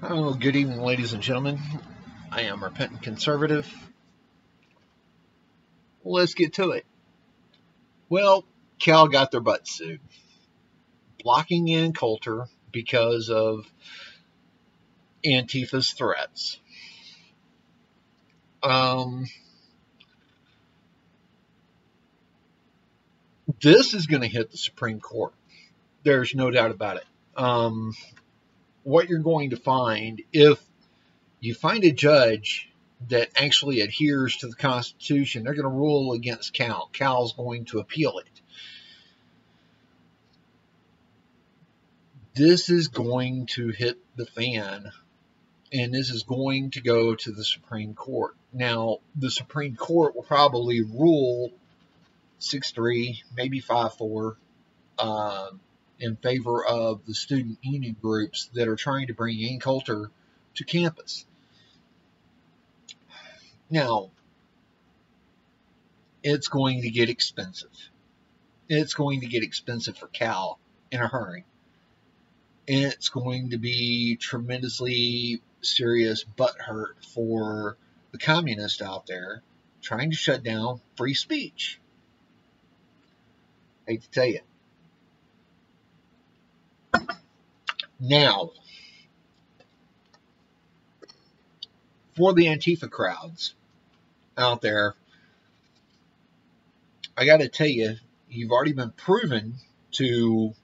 Oh, good evening, ladies and gentlemen. I am Repentant Conservative. Let's get to it. Well, Cal got their butt sued, blocking Ann Colter because of Antifa's threats. This is going to hit the Supreme Court. There's no doubt about it. What you're going to find, if you find a judge that actually adheres to the Constitution, they're going to rule against Cal. Cal's going to appeal it. This is going to hit the fan, and this is going to go to the Supreme Court. Now, the Supreme Court will probably rule 6-3, maybe 5-4, in favor of the student union groups that are trying to bring Ann Colter to campus. Now, it's going to get expensive. It's going to get expensive for Cal in a hurry. It's going to be tremendously serious butthurt for the communists out there trying to shut down free speech. Hate to tell you. Now, for the Antifa crowds out there, I got to tell you, you've already been proven to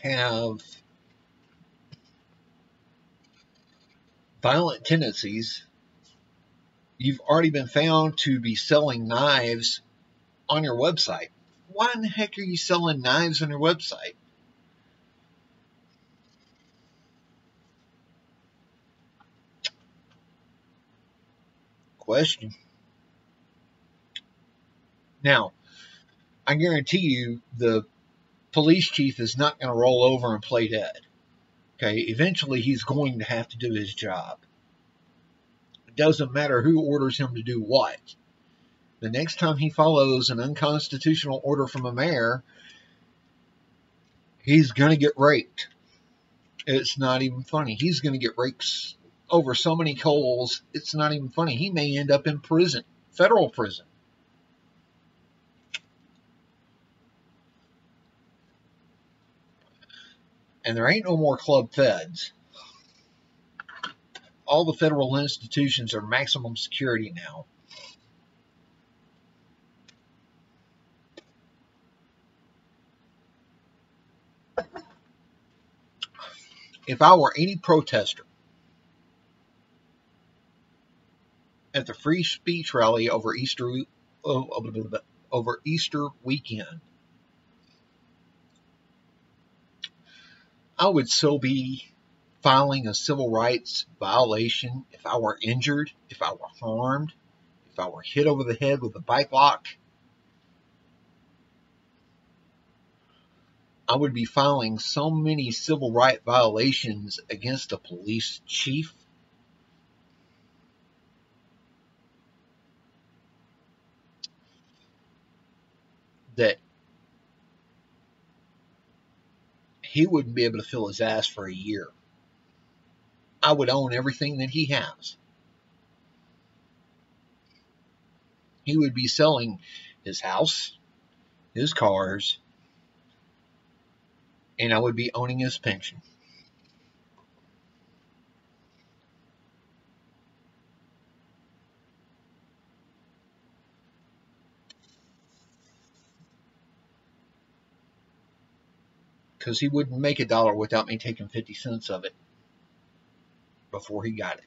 have violent tendencies. You've already been found to be selling knives on your website. Why in the heck are you selling knives on your website? Question. Now, I guarantee you the police chief is not going to roll over and play dead. Okay, eventually he's going to have to do his job. It doesn't matter who orders him to do what. The next time he follows an unconstitutional order from a mayor, he's going to get raked. It's not even funny. He's going to get raked over so many coals, it's not even funny. He may end up in prison, federal prison. And there ain't no more club feds. All the federal institutions are maximum security now. If I were any protester at the free speech rally over Easter weekend, I would so be filing a civil rights violation if I were injured, if I were harmed, if I were hit over the head with a bike lock. I would be filing so many civil rights violations against the police chief that he wouldn't be able to fill his ass for a year. I would own everything that he has. He would be selling his house, his cars, and I would be owning his pension. Because he wouldn't make $1 without me taking 50 cents of it before he got it.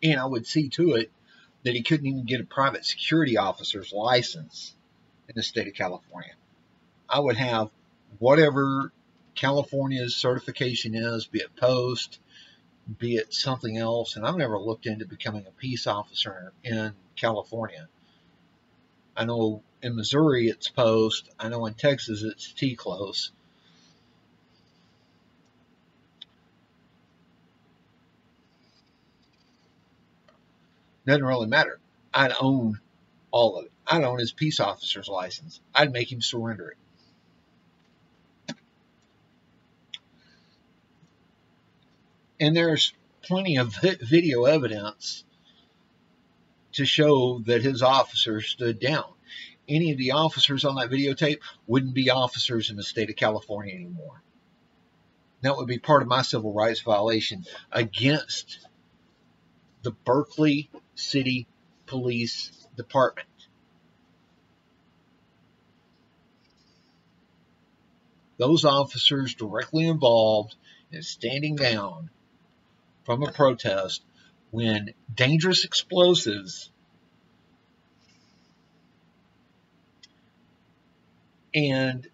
And I would see to it that he couldn't even get a private security officer's license in the state of California. I would have whatever California's certification is, be it post, be it something else. And I've never looked into becoming a peace officer in California. I know in Missouri it's post. I know in Texas it's T-close. Doesn't really matter. I'd own all of it. I'd own his peace officer's license. I'd make him surrender it. And there's plenty of video evidence to show that his officers stood down. Any of the officers on that videotape wouldn't be officers in the state of California anymore. That would be part of my civil rights violation against the Berkeley City Police Department. Those officers directly involved in standing down from a protest when dangerous explosives and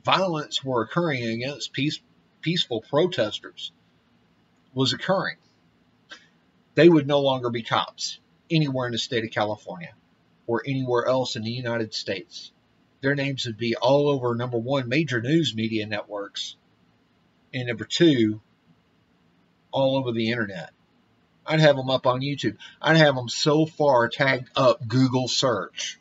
violence were occurring against peaceful protesters was occurring. They would no longer be cops anywhere in the state of California or anywhere else in the United States. Their names would be all over, number one, major news media networks, and number two, all over the internet. I'd have them up on YouTube. I'd have them so far tagged up Google search.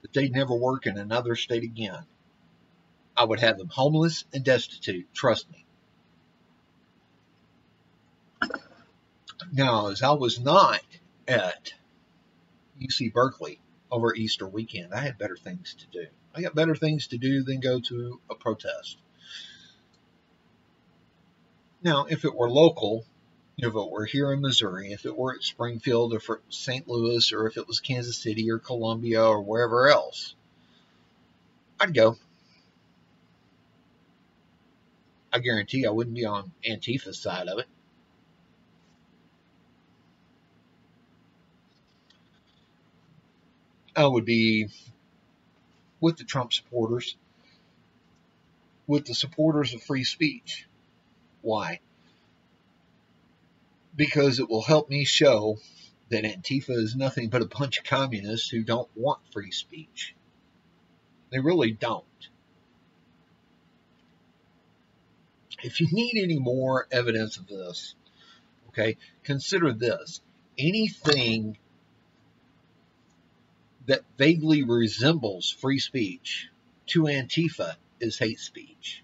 That they'd never work in another state again. I would have them homeless and destitute. Trust me. Now, as I was not at UC Berkeley over Easter weekend, I had better things to do. I got better things to do than go to a protest. Now, if it were local, if it were here in Missouri, if it were at Springfield or for St. Louis, or if it was Kansas City or Columbia or wherever else, I'd go. I guarantee I wouldn't be on Antifa's side of it. I would be with the Trump supporters, with the supporters of free speech. Why? Because it will help me show that Antifa is nothing but a bunch of communists who don't want free speech. They really don't. If you need any more evidence of this, okay, consider this. Anything that vaguely resembles free speech to Antifa is hate speech.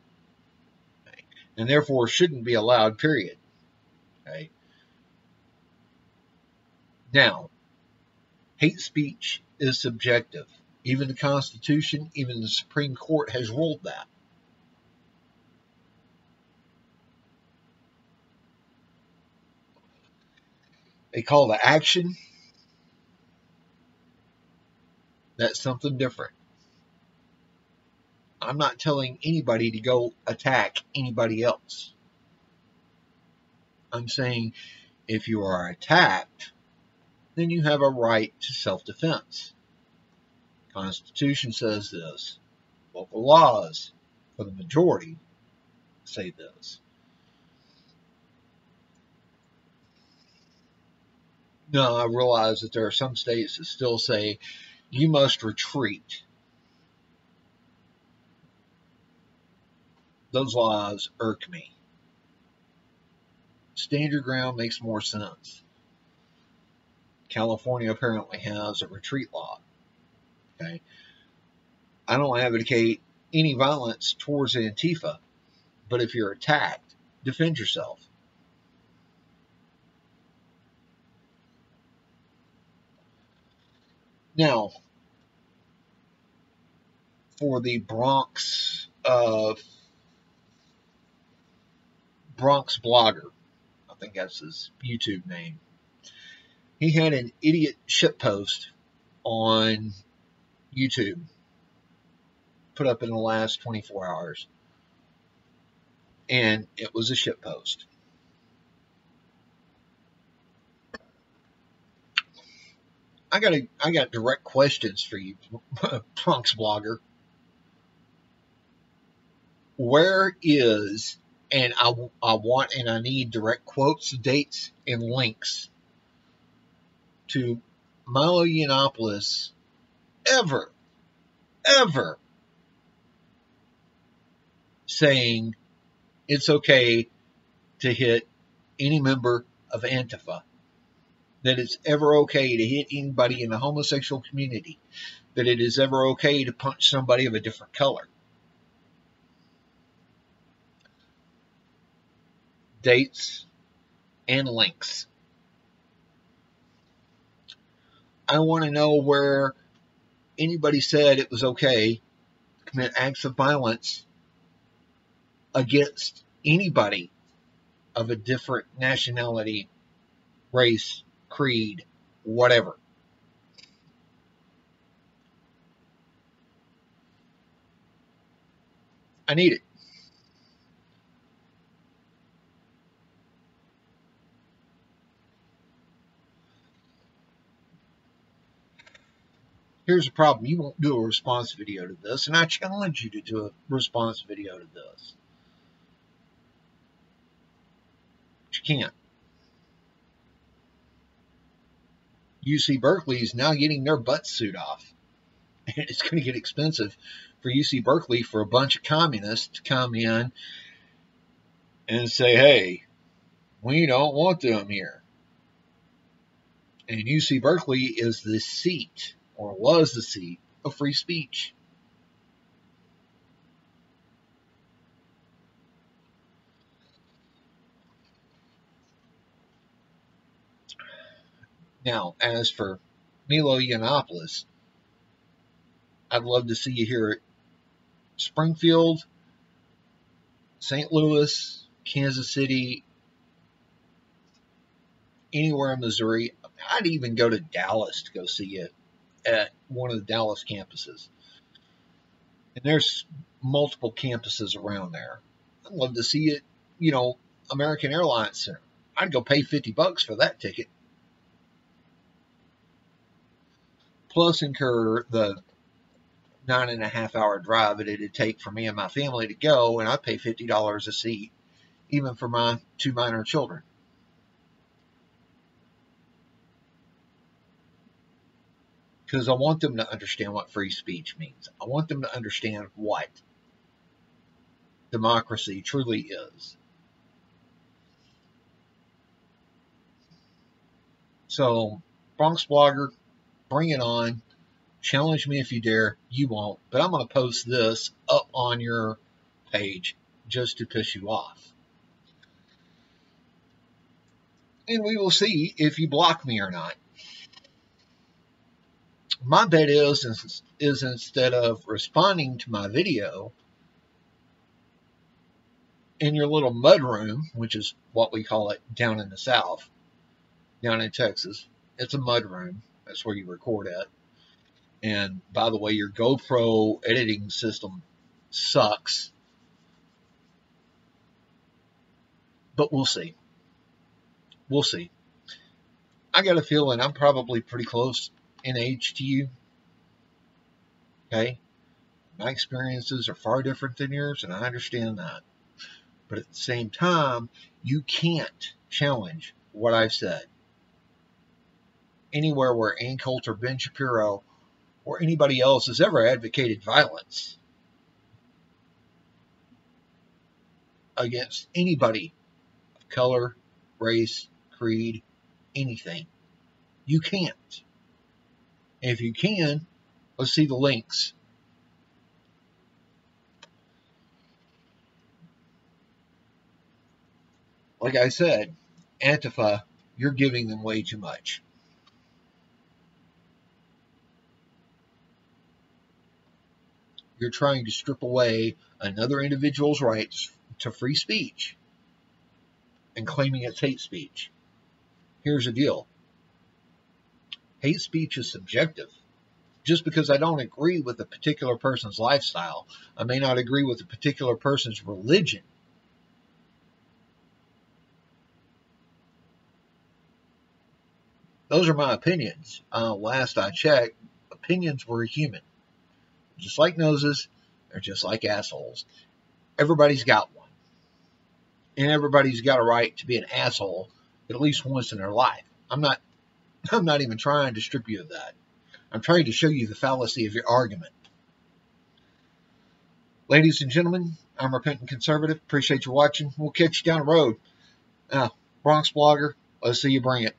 Okay? And therefore shouldn't be allowed, period. Okay? Now, hate speech is subjective. Even the Constitution, even the Supreme Court has ruled that. A call to action, that's something different. I'm not telling anybody to go attack anybody else. I'm saying if you are attacked, then you have a right to self-defense. The Constitution says this. Local laws, for the majority, say this. Now, I realize that there are some states that still say you must retreat. Those laws irk me. Stand your ground makes more sense. California apparently has a retreat law. Okay, I don't advocate any violence towards Antifa, but if you're attacked, defend yourself. Now, for the Bronx Blogger, I think that's his YouTube name. He had an idiot shitpost on YouTube put up in the last 24 hours. And it was a shitpost. I got direct questions for you, Bronx Blogger. Where is, and I want and I need direct quotes, dates, and links to Milo Yiannopoulos ever saying it's okay to hit any member of Antifa, that it's ever okay to hit anybody in the homosexual community, that it is ever okay to punch somebody of a different color. Dates and links. I want to know where anybody said it was okay to commit acts of violence against anybody of a different nationality, race, creed, whatever. I need it. Here's the problem. You won't do a response video to this, and I challenge you to do a response video to this. But you can't. UC Berkeley is now getting their butt suit off. And it's going to get expensive for UC Berkeley for a bunch of communists to come in and say, hey, we don't want them here. And UC Berkeley is the seat, or was the seat, of free speech. Now, as for Milo Yiannopoulos, I'd love to see you here at Springfield, St. Louis, Kansas City, anywhere in Missouri. I'd even go to Dallas to go see you at one of the Dallas campuses. And there's multiple campuses around there. I'd love to see it, American Airlines Center. I'd go pay $50 for that ticket. Plus incur the 9.5-hour drive that it'd take for me and my family to go, and I'd pay $50 a seat, even for my 2 minor children. Because I want them to understand what free speech means. I want them to understand what democracy truly is. So, Bronx Blogger, bring it on. Challenge me if you dare. You won't. But I'm going to post this up on your page just to piss you off. And we will see if you block me or not. My bet is instead of responding to my video in your little mud room, which is what we call it down in the South, down in Texas, it's a mud room. That's where you record at. And by the way, your GoPro editing system sucks. But we'll see. We'll see. I got a feeling I'm probably pretty close in age to you. Okay? My experiences are far different than yours, and I understand that. But at the same time, you can't challenge what I've said. Anywhere where Ann Colter, Ben Shapiro, or anybody else has ever advocated violence against anybody of color, race, creed, anything. You can't. And if you can, let's see the links. Like I said, Antifa, you're giving them way too much. You're trying to strip away another individual's rights to free speech and claiming it's hate speech. Here's the deal. Hate speech is subjective. Just because I don't agree with a particular person's lifestyle, I may not agree with a particular person's religion. Those are my opinions. Last I checked, opinions were human. Just like noses, they're just like assholes. Everybody's got one. And everybody's got a right to be an asshole at least once in their life. I'm not I'm not even trying to strip you of that. I'm trying to show you the fallacy of your argument. Ladies and gentlemen, I'm Repentant Conservative. Appreciate you watching. We'll catch you down the road. Bronx Blogger, let's see you bring it.